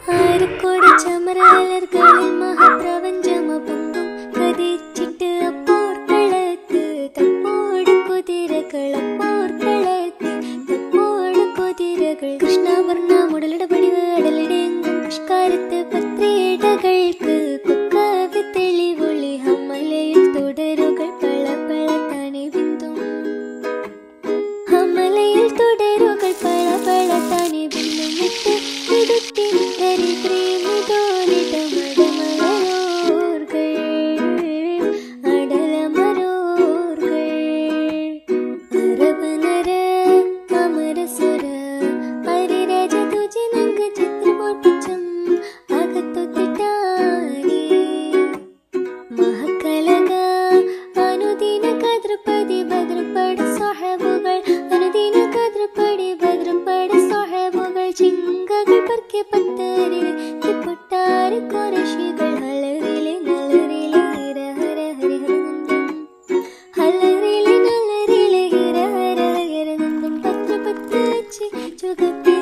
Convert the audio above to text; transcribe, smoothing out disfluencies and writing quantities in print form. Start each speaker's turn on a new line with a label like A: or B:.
A: ആരക്കോട് ചമരലർകളിൽ മഹാപ്രപഞ്ചമപൊങ്കും കതിച്ചിട്ട് അപ്പോർക്കളത്ത് തപ്പോട് കുതിരകളപ്പോർക്കളത്ത് തപ്പോട് കുതിരകൾ കൃഷ്ണവർണ്ണ മുടലിടപടിവ് അടലിടെങ്കും പുഷ്കാരത്ത് പത്രിയിടകൾക്ക് കുക്കാവ് തെളിവൊളി ഹമ്മലയിൽ തുടരുകൾ പള പള താനെ ബിന്ദും ഹമ്മലയിൽ തുടരുകൾ പള പള താനെ ബിന്ദും വിട്ട് വിടുത്തി Jugapi